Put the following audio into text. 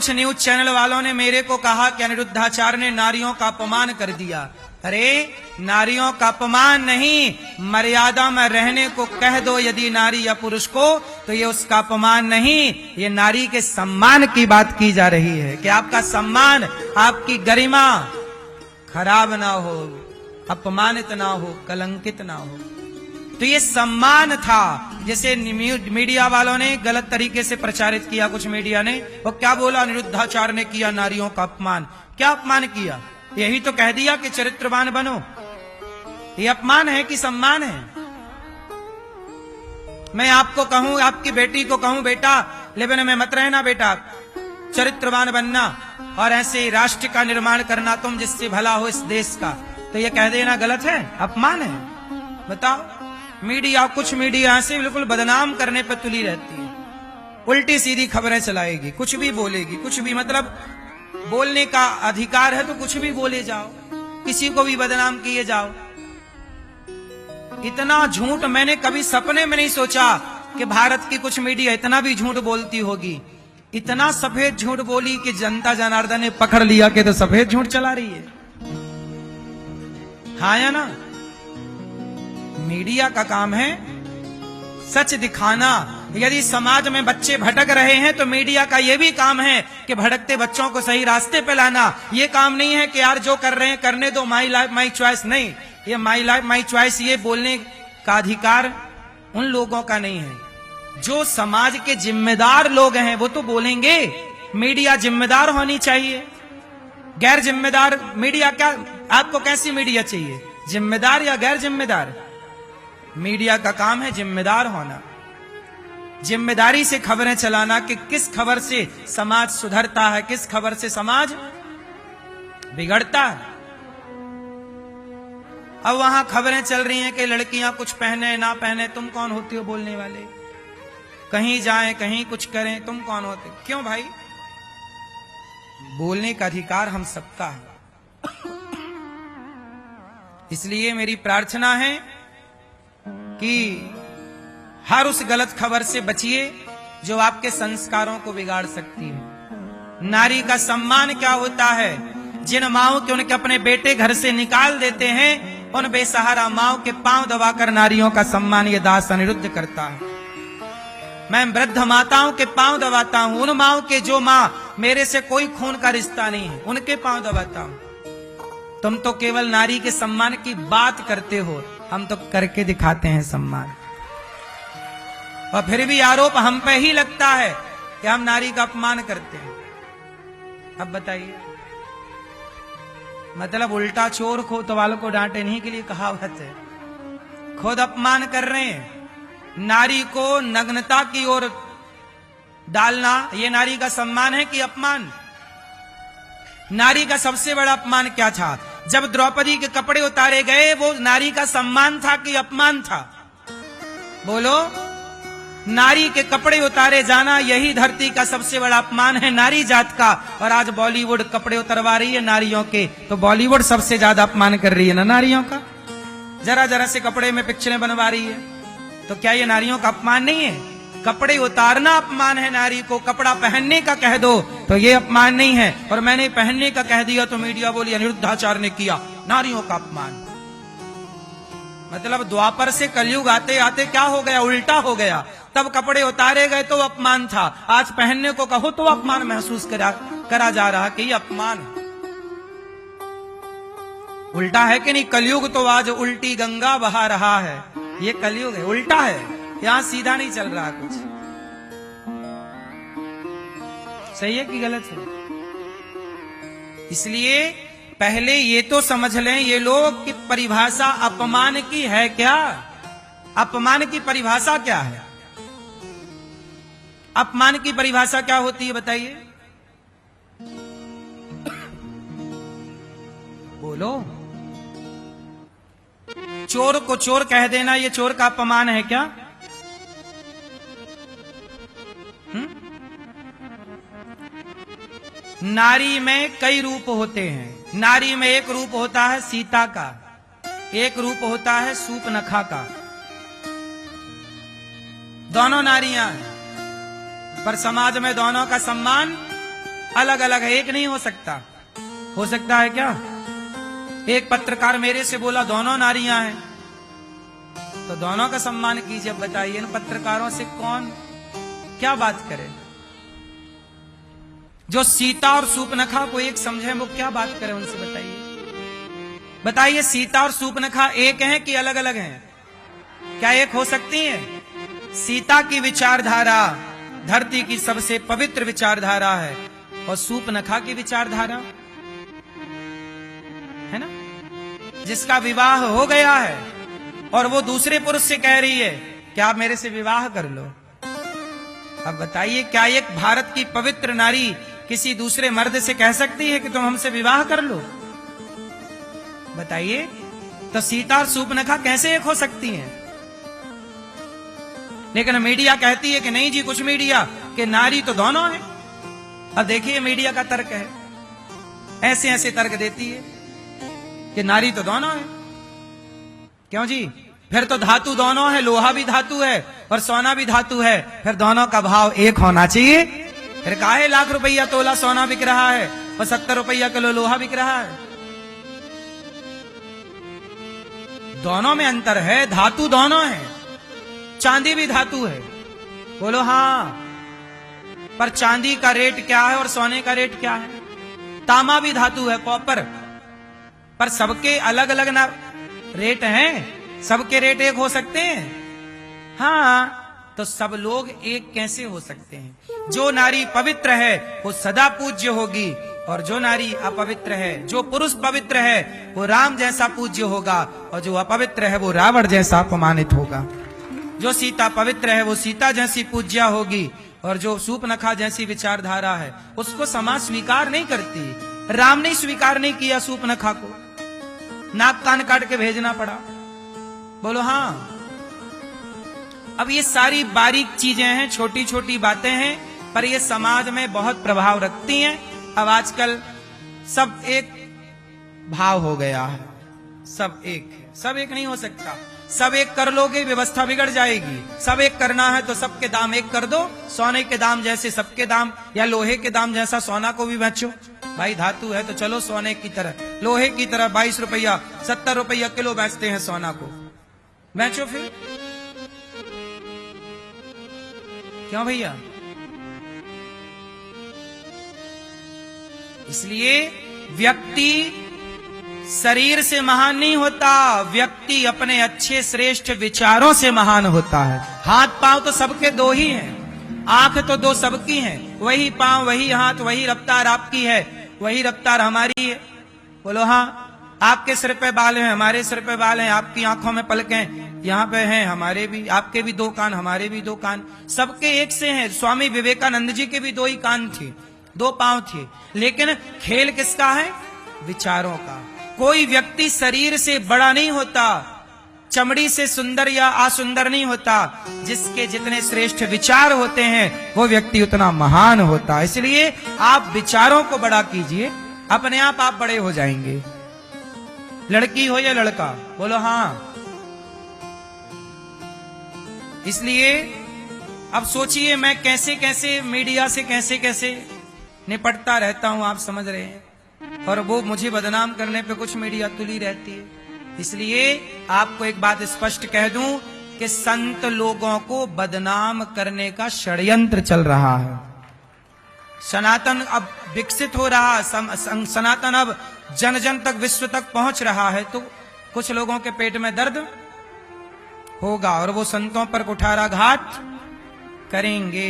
कुछ news channel वालों ने मेरे को कहा कि अनिरुद्धाचार्य ने नारियों का अपमान कर दिया। अरे नारियों का अपमान नहीं, मर्यादा में रहने को कह दो यदि नारी या पुरुष को, तो ये उसका अपमान नहीं, ये नारी के सम्मान की बात की जा रही है कि आपका सम्मान, आपकी गरिमा खराब ना हो, अपमानित ना हो, कलंकित ना हो। तो ये सम्मान था। जैसे मीडिया वालों ने गलत तरीके से प्रचारित किया, कुछ मीडिया ने, वो क्या बोला, अनिरुद्धाचार्य ने किया नारियों का अपमान। क्या अपमान किया? यही तो कह दिया कि चरित्रवान बनो। ये अपमान है कि सम्मान है? मैं आपको कहूं, आपकी बेटी को कहूं, बेटा लेबन में मत रहना, बेटा चरित्रवान बनना और ऐसे राष्ट्र का निर्माण करना, तुम जिससे भला हो इस देश का, तो ये कह देना गलत है, अपमान है? बताओ। मीडिया, कुछ मीडिया से बिल्कुल बदनाम करने पर तुली रहती है, उल्टी सीधी खबरें चलाएगी, कुछ भी बोलेगी, कुछ भी, मतलब बोलने का अधिकार है तो कुछ भी बोले जाओ, किसी को भी बदनाम किए जाओ। इतना झूठ मैंने कभी सपने में नहीं सोचा कि भारत की कुछ मीडिया इतना भी झूठ बोलती होगी। इतना सफेद झूठ बोली कि जनता जनार्दन ने पकड़ लिया कि तो सफेद झूठ चला रही है। हाँ या ना? मीडिया का काम है सच दिखाना। यदि समाज में बच्चे भटक रहे हैं तो मीडिया का यह भी काम है कि भटकते बच्चों को सही रास्ते पे लाना। यह काम नहीं है कि यार जो कर रहे हैं करने दो, माई लाइफ माई चॉइस। नहीं, ये माई लाइफ माई चॉइस ये बोलने का अधिकार उन लोगों का नहीं है। जो समाज के जिम्मेदार लोग हैं वो तो बोलेंगे। मीडिया जिम्मेदार होनी चाहिए। गैर जिम्मेदार मीडिया क्या? आपको कैसी मीडिया चाहिए, जिम्मेदार या गैर जिम्मेदार? मीडिया का काम है जिम्मेदार होना, जिम्मेदारी से खबरें चलाना कि किस खबर से समाज सुधरता है, किस खबर से समाज बिगड़ता है। अब वहां खबरें चल रही हैं कि लड़कियां कुछ पहने ना पहने, तुम कौन होती हो बोलने वाले? कहीं जाएं, कहीं कुछ करें, तुम कौन होते? क्यों भाई? बोलने का अधिकार हम सबका है। इसलिए मेरी प्रार्थना है कि हर उस गलत खबर से बचिए जो आपके संस्कारों को बिगाड़ सकती है। नारी का सम्मान क्या होता है? जिन माओं के उनके अपने बेटे घर से निकाल देते हैं, उन बेसहारा माओं के पांव दबाकर नारियों का सम्मान ये दास अनिरुद्ध करता है। मैं वृद्ध माताओं के पांव दबाता हूं, उन माओं के जो मां मेरे से कोई खून का रिश्ता नहीं है, उनके पांव दबाता हूं। तुम तो केवल नारी के सम्मान की बात करते हो, हम तो करके दिखाते हैं सम्मान। और फिर भी आरोप हम पे ही लगता है कि हम नारी का अपमान करते हैं। अब बताइए, मतलब उल्टा चोर कोतवाल को डांटे नहीं के लिए कहावत है। खुद अपमान कर रहे हैं। नारी को नग्नता की ओर डालना यह नारी का सम्मान है कि अपमान? नारी का सबसे बड़ा अपमान क्या था? जब द्रौपदी के कपड़े उतारे गए, वो नारी का सम्मान था कि अपमान था? बोलो। नारी के कपड़े उतारे जाना यही धरती का सबसे बड़ा अपमान है, नारी जात का। और आज बॉलीवुड कपड़े उतरवा रही है नारियों के, तो बॉलीवुड सबसे ज्यादा अपमान कर रही है ना नारियों का। जरा जरा से कपड़े में पिक्चरें बनवा रही है, तो क्या ये नारियों का अपमान नहीं है? कपड़े उतारना अपमान है नारी को, कपड़ा पहनने का कह दो तो ये अपमान नहीं है। और मैंने पहनने का कह दिया तो मीडिया बोली अनिरुद्धाचार्य ने किया नारियों का अपमान। मतलब द्वापर से कलयुग आते आते क्या हो गया? उल्टा हो गया। तब कपड़े उतारे गए तो अपमान था, आज पहनने को कहो तो अपमान महसूस करा जा रहा कि ये अपमान है। उल्टा है कि नहीं? कलयुग तो आज उल्टी गंगा बहा रहा है। ये कलयुग है, उल्टा है, यहां सीधा नहीं चल रहा कुछ। सही है कि गलत है? इसलिए पहले ये तो समझ लें ये लोग कि परिभाषा अपमान की है क्या? अपमान की परिभाषा क्या है? अपमान की परिभाषा क्या होती है बताइए? बोलो। चोर को चोर कह देना ये चोर का अपमान है क्या? नारी में कई रूप होते हैं। नारी में एक रूप होता है सीता का, एक रूप होता है सूपनखा का। दोनों नारियां हैं, पर समाज में दोनों का सम्मान अलग अलग है, एक नहीं हो सकता। हो सकता है क्या? एक पत्रकार मेरे से बोला दोनों नारियां हैं, तो दोनों का सम्मान कीजिए। अब बताइए इन पत्रकारों से कौन क्या बात करे? जो सीता और सूर्पनखा को एक समझे वो क्या बात करे उनसे? बताइए सीता और सूर्पनखा एक हैं कि अलग अलग हैं? क्या एक हो सकती हैं? सीता की विचारधारा धरती की सबसे पवित्र विचारधारा है और सूर्पनखा की विचारधारा है ना, जिसका विवाह हो गया है और वो दूसरे पुरुष से कह रही है कि आप मेरे से विवाह कर लो। अब बताइए क्या एक भारत की पवित्र नारी किसी दूसरे मर्द से कह सकती है कि तुम हमसे विवाह कर लो? बताइए, तो सीता और सूर्पनखा कैसे एक हो सकती हैं? लेकिन मीडिया कहती है कि नहीं जी, कुछ मीडिया कि नारी तो दोनों है। अब देखिए मीडिया का तर्क है, ऐसे ऐसे तर्क देती है कि नारी तो दोनों है। क्यों जी? फिर तो धातु दोनों है, लोहा भी धातु है और सोना भी धातु है, फिर दोनों का भाव एक होना चाहिए। फिर काहे लाख रुपया तोला सोना बिक रहा है और 70 रुपया किलो लोहा बिक रहा है? दोनों में अंतर है, धातु दोनों है, चांदी भी धातु है। बोलो हाँ, पर चांदी का रेट क्या है और सोने का रेट क्या है? तांबा भी धातु है, कॉपर, पर सबके अलग अलग ना रेट हैं। सबके रेट एक हो सकते हैं? हाँ, तो सब लोग एक कैसे हो सकते हैं? जो नारी पवित्र है वो सदा पूज्य होगी और जो नारी अपवित्र है, जो पुरुष पवित्र है वो राम जैसा पूज्य होगा और जो अपवित्र है वो रावण जैसा अपमानित होगा। जो सीता पवित्र है वो सीता जैसी पूज्या होगी और जो सूर्पनखा जैसी विचारधारा है उसको समाज स्वीकार नहीं करती। राम ने स्वीकार नहीं किया सूर्पनखा को, नाक कान काट के भेजना पड़ा। बोलो हाँ। अब ये सारी बारीक चीजें हैं, छोटी छोटी बातें हैं, पर ये समाज में बहुत प्रभाव रखती हैं। अब आजकल सब एक भाव हो गया है, सब एक है। सब एक नहीं हो सकता। सब एक कर लोगे व्यवस्था बिगड़ जाएगी। सब एक करना है तो सबके दाम एक कर दो, सोने के दाम जैसे सबके दाम, या लोहे के दाम जैसा सोना को भी बेचो। भाई धातु है तो चलो सोने की तरह, लोहे की तरह 22 रुपया 70 रुपया किलो बेचते हैं सोना को, बेचो फिर। क्यों भैया? इसलिए व्यक्ति शरीर से महान नहीं होता, व्यक्ति अपने अच्छे श्रेष्ठ विचारों से महान होता है। हाथ पांव तो सबके दो ही हैं, आंख तो दो सबकी हैं, वही पांव वही हाथ वही रफ्तार आपकी है, वही रफ्तार हमारी है। बोलो हाँ। आपके सिर पे बाल हैं, हमारे सिर पे बाल हैं, आपकी आंखों में पलकें यहाँ पे हैं, हमारे भी, आपके भी दो कान हमारे भी दो कान, सबके एक से हैं। स्वामी विवेकानंद जी के भी दो ही कान थे, दो पांव थे, लेकिन खेल किसका है? विचारों का। कोई व्यक्ति शरीर से बड़ा नहीं होता, चमड़ी से सुंदर या असुंदर नहीं होता, जिसके जितने श्रेष्ठ विचार होते हैं वो व्यक्ति उतना महान होता है। इसलिए आप विचारों को बड़ा कीजिए, अपने आप बड़े हो जाएंगे। लड़की हो या लड़का, बोलो हाँ। इसलिए अब सोचिए मैं कैसे कैसे मीडिया से कैसे कैसे निपटता रहता हूं, आप समझ रहे हैं, और वो मुझे बदनाम करने पे कुछ मीडिया तुली रहती है। इसलिए आपको एक बात स्पष्ट कह दूं कि संत लोगों को बदनाम करने का षड्यंत्र चल रहा है। सनातन अब विकसित हो रहा है, सनातन अब जन जन तक, विश्व तक पहुंच रहा है, तो कुछ लोगों के पेट में दर्द होगा और वो संतों पर कुठाराघात करेंगे।